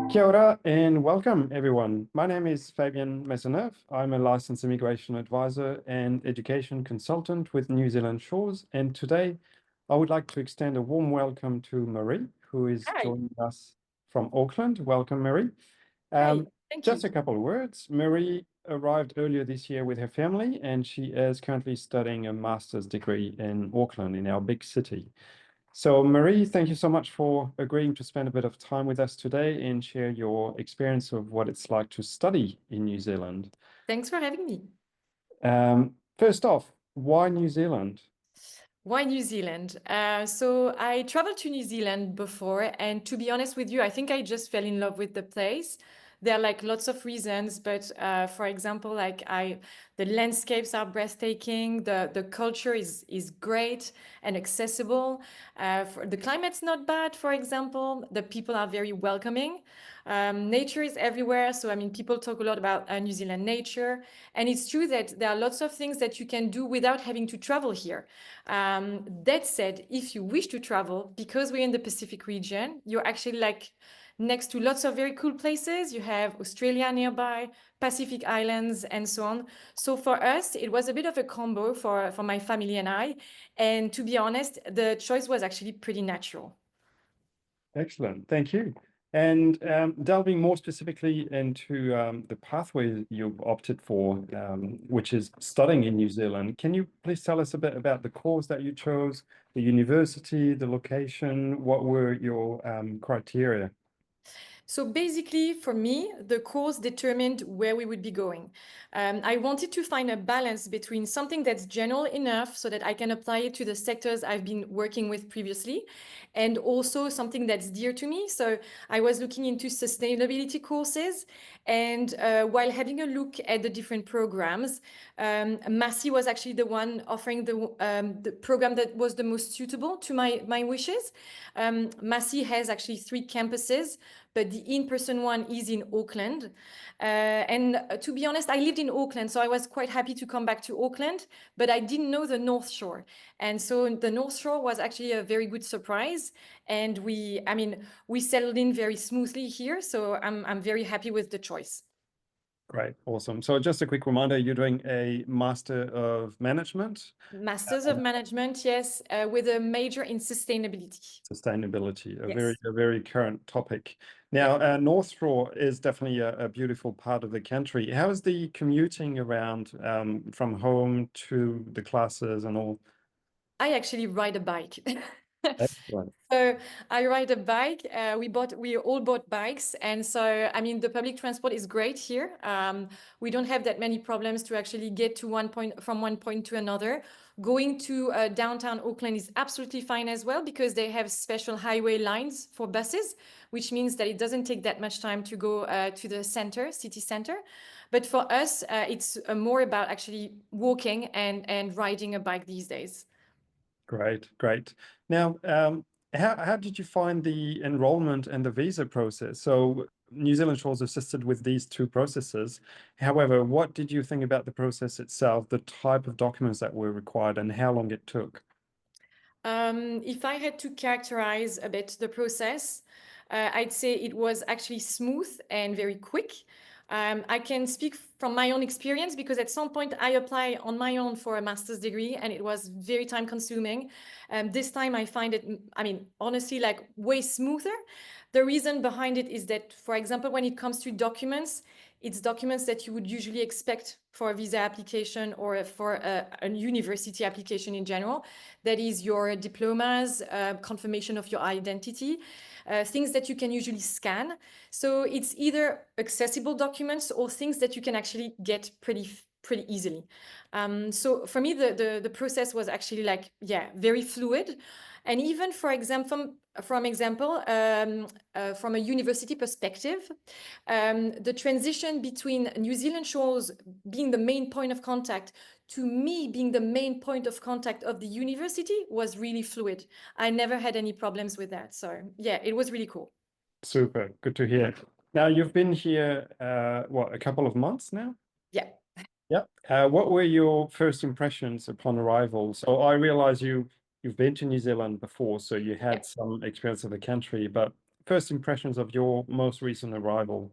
Kia ora and welcome everyone. My name is Fabian Maisonneuve. I'm a licensed immigration advisor and education consultant with New Zealand Shores. And today I would like to extend a warm welcome to Marie, who is Hi. joining us from Auckland. Welcome, Marie. Hi. Thank Just you. a couple of words. Marie arrived earlier this year with her family, and she is currently studying a master's degree in Auckland, in our big city. So, Marie, thank you so much for agreeing to spend a bit of time with us today and share your experience of what it's like to study in New Zealand. Thanks for having me. First off, why New Zealand? Why New Zealand? So I traveled to New Zealand before, and to be honest with you, I think I just fell in love with the place. There are like lots of reasons, but for example, the landscapes are breathtaking. The culture is great and accessible. The climate's not bad. For example, the people are very welcoming. Nature is everywhere. So I mean, people talk a lot about New Zealand nature, and it's true that there are lots of things that you can do without having to travel here. That said, if you wish to travel, because we're in the Pacific region, you're actually like next to lots of very cool places. You have Australia nearby, Pacific Islands, and so on. So for us, it was a bit of a combo for my family and I. And to be honest, the choice was actually pretty natural. Excellent, thank you. And delving more specifically into the pathway you've opted for, which is studying in New Zealand, can you please tell us a bit about the course that you chose, the university, the location? What were your criteria? So basically, for me, the course determined where we would be going. I wanted to find a balance between something that's general enough so that I can apply it to the sectors I've been working with previously, and also something that's dear to me. So I was looking into sustainability courses, and while having a look at the different programs, Massey was actually the one offering the program that was the most suitable to my wishes. Massey has actually 3 campuses, but the in-person one is in Auckland. And to be honest, I lived in Auckland, so I was quite happy to come back to Auckland, but I didn't know the North Shore. And so the North Shore was actually a very good surprise. And we settled in very smoothly here. So I'm very happy with the choice. Great, awesome. So just a quick reminder, you're doing a Master of Management, Masters of Management, yes, with a major in sustainability. sustainability, Yes. a very current topic. Yeah. Now, North Shore is definitely a beautiful part of the country. How is the commuting around from home to the classes and all? I actually ride a bike. Excellent. So I ride a bike. We all bought bikes, and so I mean the public transport is great here. We don't have that many problems to actually get to one point to another. Going to downtown Auckland is absolutely fine as well because they have special highway lines for buses, which means that it doesn't take that much time to go to the city center. But for us, it's more about actually walking and riding a bike these days. Great, great. Now, how did you find the enrollment and the visa process? So New Zealand Shores assisted with these two processes. However, what did you think about the process itself, the type of documents that were required, and how long it took? If I had to characterize a bit the process, I'd say it was actually smooth and very quick. I can speak from my own experience because at some point I applied on my own for a master's degree and it was very time consuming. This time I find it, I mean, honestly, like way smoother. The reason behind it is that, for example, when it comes to documents, it's documents that you would usually expect for a visa application or for a university application in general. That is your diplomas, confirmation of your identity, things that you can usually scan. So it's either accessible documents or things that you can actually get pretty easily. So for me, the process was actually like, yeah, very fluid. And even, for example, from a university perspective, the transition between New Zealand Shores being the main point of contact to me being the main point of contact of the university was really fluid. I never had any problems with that. So yeah, it was really cool. Super, good to hear. Now, you've been here, what, a couple of months now? Yeah. Yep. What were your first impressions upon arrival? So I realize you've been to New Zealand before, so you Yeah. had some experience of the country, but first impressions of your most recent arrival?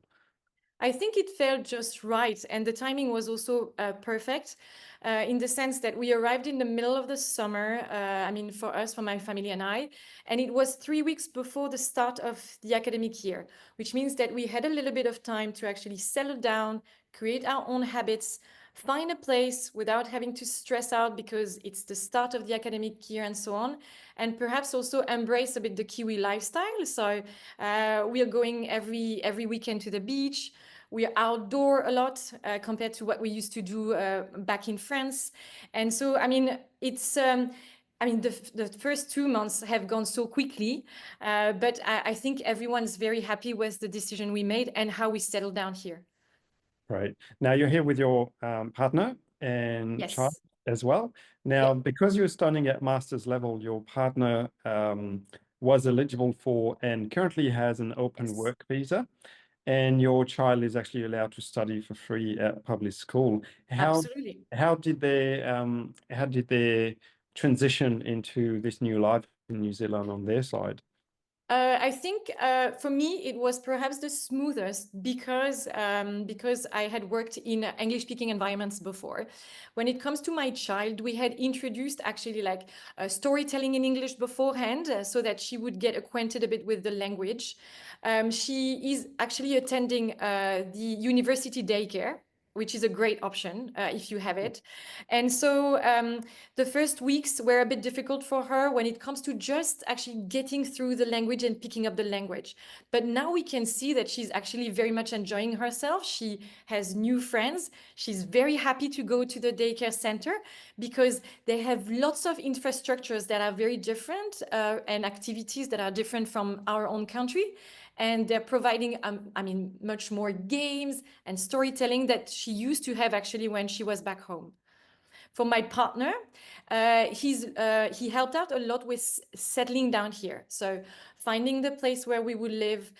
I think it felt just right, and the timing was also perfect in the sense that we arrived in the middle of the summer. I mean, for us, for my family and I, and it was 3 weeks before the start of the academic year, which means that we had a little bit of time to actually settle down, create our own habits, find a place without having to stress out because it's the start of the academic year and so on, and perhaps also embrace a bit the Kiwi lifestyle. So we are going every weekend to the beach. We are outdoor a lot compared to what we used to do back in France. And so, I mean, the first 2 months have gone so quickly, but I think everyone's very happy with the decision we made and how we settled down here. Right. Now you're here with your partner and child Yes. as well. Yeah. Now, because you're studying at master's level, your partner was eligible for and currently has an open Yes. work visa, and your child is actually allowed to study for free at public school. How Absolutely. how did they transition into this new life in New Zealand on their side? I think for me it was perhaps the smoothest because I had worked in English-speaking environments before. When it comes to my child, we had introduced actually like storytelling in English beforehand, so that she would get acquainted a bit with the language. She is actually attending the university daycare, which is a great option if you have it. And so the first weeks were a bit difficult for her when it comes to just actually getting through the language and picking up the language. But now we can see that she's actually very much enjoying herself. She has new friends. She's very happy to go to the daycare center because they have lots of infrastructures that are very different and activities that are different from our own country. And they're providing, much more games and storytelling that she used to have actually when she was back home. For my partner, he helped out a lot with settling down here. So finding the place where we would live,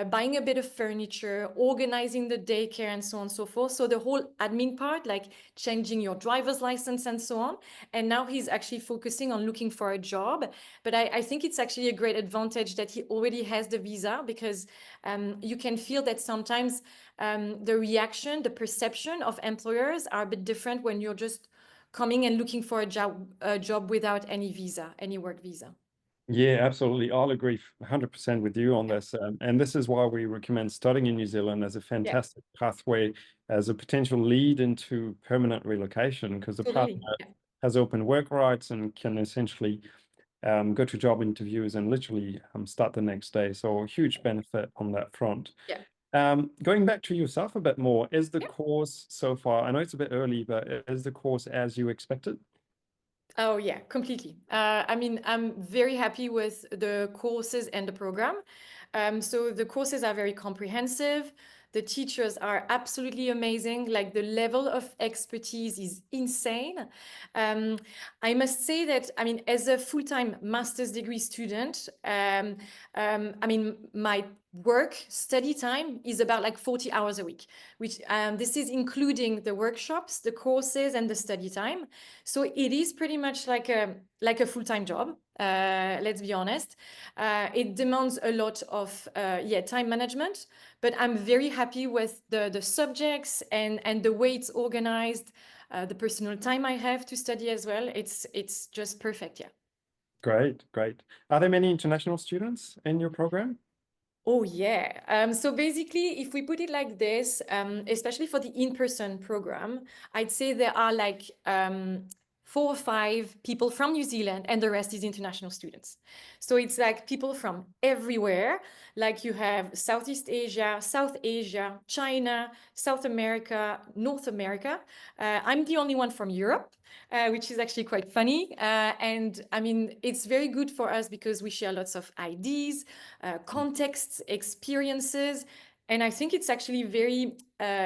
buying a bit of furniture, organizing the daycare and so on and so forth. So the whole admin part, like changing your driver's license and so on. And now he's actually focusing on looking for a job. But I think it's actually a great advantage that he already has the visa because you can feel that sometimes the reaction, the perception of employers are a bit different when you're just coming and looking for a job without any visa, any work visa. Yeah, absolutely. I'll agree 100% with you on this. And this is why we recommend studying in New Zealand as a Yeah, fantastic pathway, as a potential lead into permanent relocation, because the partner totally. Yeah, has open work rights and can essentially go to job interviews and literally start the next day. So a huge benefit on that front. yeah, Going back to yourself a bit more, is the yeah. course so far, I know it's a bit early, but is the course as you expected? Oh, yeah, completely. I'm very happy with the courses and the program. So the courses are very comprehensive. The teachers are absolutely amazing. Like the level of expertise is insane. Um, I must say that, as a full-time master's degree student, my work study time is about like 40 hours a week, which this is including the workshops, the courses, and the study time. So it is pretty much like a full-time job. Let's be honest. It demands a lot of time management, but I'm very happy with the subjects and the way it's organized, the personal time I have to study as well. It's just perfect, yeah. Great, great. Are there many international students in your program? Oh, yeah. So basically, if we put it like this, especially for the in-person program, I'd say there are like 4 or 5 people from New Zealand, and the rest is international students. So it's like people from everywhere. Like you have Southeast Asia, South Asia, China, South America, North America. I'm the only one from Europe. Which is actually quite funny. And it's very good for us because we share lots of ideas, contexts, experiences. And I think it's actually very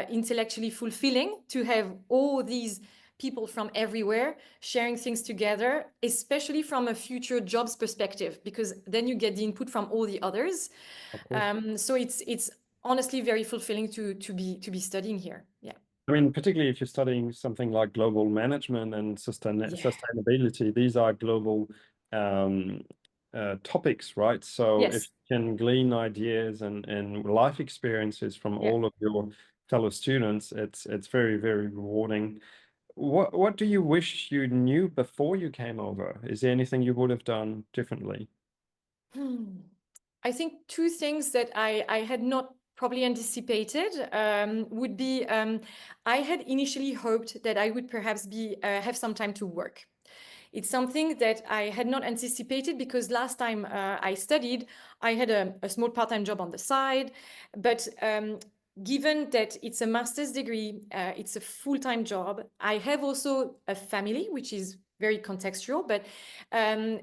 intellectually fulfilling to have all these people from everywhere sharing things together, especially from a future jobs perspective, because then you get the input from all the others. Of course. So it's honestly very fulfilling to be studying here. Yeah. I mean, particularly if you're studying something like global management and Yeah. sustainability, these are global topics, right? So if Yes. you can glean ideas and life experiences from Yeah. all of your fellow students, it's very, very rewarding. What do you wish you knew before you came over? Is there anything you would have done differently? I think two things that I had not probably anticipated would be I had initially hoped that I would perhaps have some time to work. It's something that I had not anticipated because last time I studied, I had a small part-time job on the side. But given that it's a master's degree, it's a full-time job. I have also a family, which is very contextual, but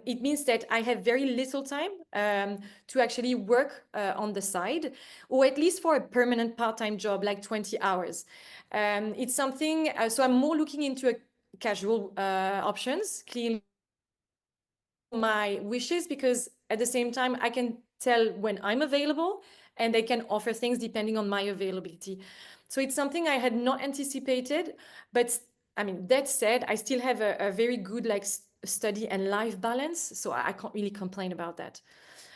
it means that I have very little time to actually work on the side, or at least for a permanent part-time job, like 20 hours. It's something, so I'm more looking into a casual options, clearly my wishes, because at the same time I can tell when I'm available and they can offer things depending on my availability. So it's something I had not anticipated, but I mean, that said, I still have a very good like study and life balance, so I can't really complain about that.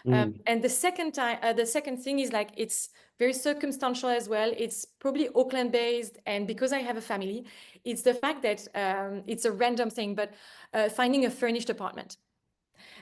And the second thing is like it's very circumstantial as well. It's probably Auckland based, and because I have a family, it's the fact that it's a random thing, but finding a furnished apartment.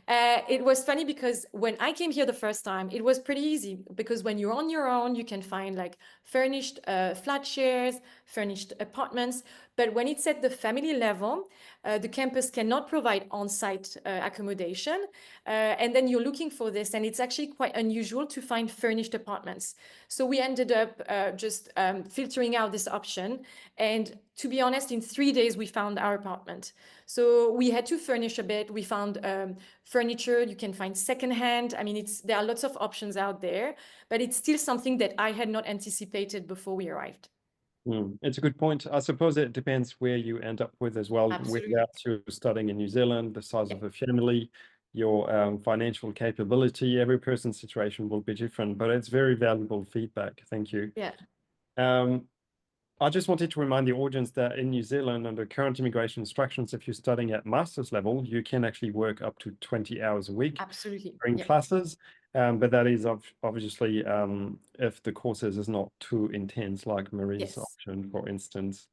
It was funny because when I came here the first time, it was pretty easy because when you're on your own, you can find like furnished flat shares, furnished apartments. But when it's at the family level, the campus cannot provide on-site accommodation. And then you're looking for this, and it's actually quite unusual to find furnished apartments. So we ended up just filtering out this option. And to be honest, in 3 days, we found our apartment. So we had to furnish a bit. We found furniture. You can find secondhand. I mean, there are lots of options out there, but it's still something that I had not anticipated before we arrived. It's a good point. I suppose it depends where you end up with as well, Absolutely. whereabouts you're studying in New Zealand, the size Yeah. of a family, your financial capability. Every person's situation will be different, but it's very valuable feedback. Thank you. Yeah. Um, I just wanted to remind the audience that in New Zealand, under current immigration instructions, if you're studying at master's level, you can actually work up to 20 hours a week Absolutely. during Yeah. classes. But that is obviously if the courses is not too intense, like Marie's Yes. option, for instance.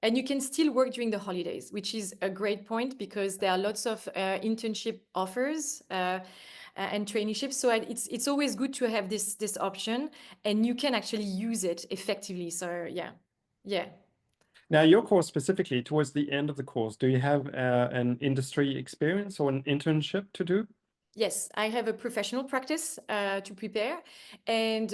And you can still work during the holidays, which is a great point because there are lots of internship offers and traineeships. So it's always good to have this option, and you can actually use it effectively. So yeah, yeah. Now, your course specifically, towards the end of the course, do you have an industry experience or an internship to do? Yes, I have a professional practice to prepare. And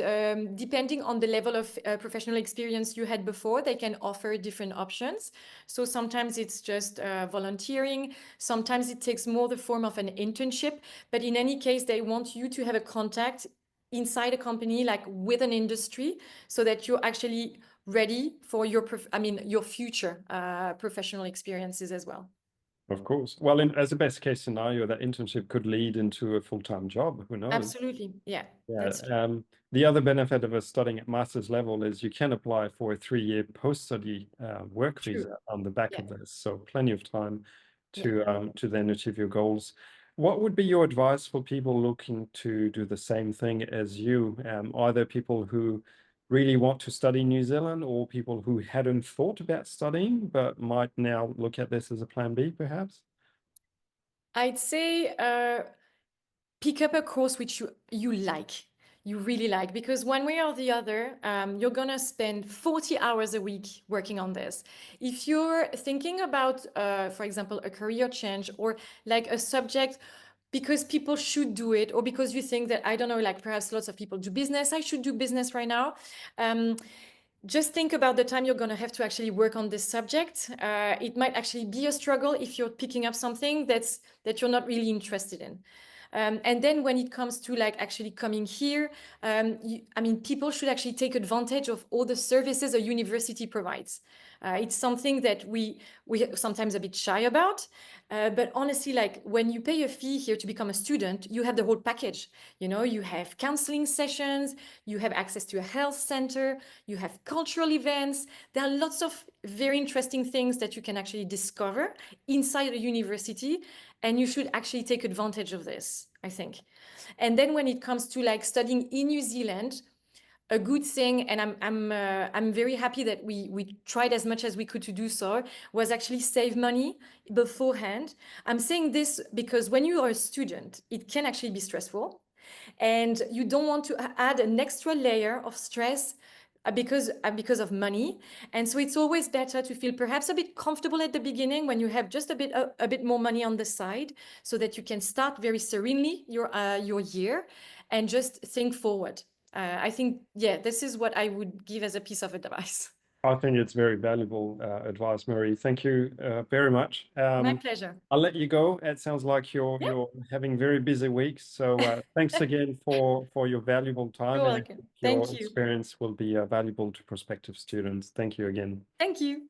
depending on the level of professional experience you had before, they can offer different options. So sometimes it's just volunteering. Sometimes it takes more the form of an internship. But in any case, they want you to have a contact inside a company, like with an industry, so that you're actually ready for your future professional experiences as well. Of course. Well, as a best case scenario, that internship could lead into a full-time job. Who knows? Absolutely. Yeah, Yeah. that's true. The other benefit of us studying at master's level is you can apply for a 3-year post-study work True. visa on the back Yeah. of this. So plenty of time Yeah. to then achieve your goals. What would be your advice for people looking to do the same thing as you? Either people who really want to study in New Zealand or people who hadn't thought about studying but might now look at this as a plan B, perhaps? I'd say pick up a course which you like, you really like, because one way or the other, you're gonna spend 40 hours a week working on this. If you're thinking about, for example, a career change or like a subject because people should do it, or because you think that, I don't know, like perhaps lots of people do business, I should do business right now. Just think about the time you're going to have to actually work on this subject. It might actually be a struggle if you're picking up something that you're not really interested in. And then when it comes to like actually coming here, people should actually take advantage of all the services a university provides. It's something that we sometimes a bit shy about, but honestly, like when you pay a fee here to become a student, you have the whole package. You know, you have counseling sessions, you have access to a health center, you have cultural events. There are lots of very interesting things that you can actually discover inside a university, and you should actually take advantage of this. I think. And then when it comes to like studying in New Zealand, a good thing, and I'm very happy that we tried as much as we could to do so, was actually save money beforehand. I'm saying this because when you are a student, it can actually be stressful, and you don't want to add an extra layer of stress because of money. And so it's always better to feel perhaps a bit comfortable at the beginning when you have just a bit more money on the side, so that you can start very serenely your year and just think forward. I think, yeah, this is what I would give as a piece of advice. I think it's very valuable advice, Marie. Thank you very much. My pleasure. I'll let you go. It sounds like Yeah, you're having very busy weeks. So thanks again for your valuable time, you're and I welcome. think your Thank you. experience will be valuable to prospective students. Thank you again. Thank you.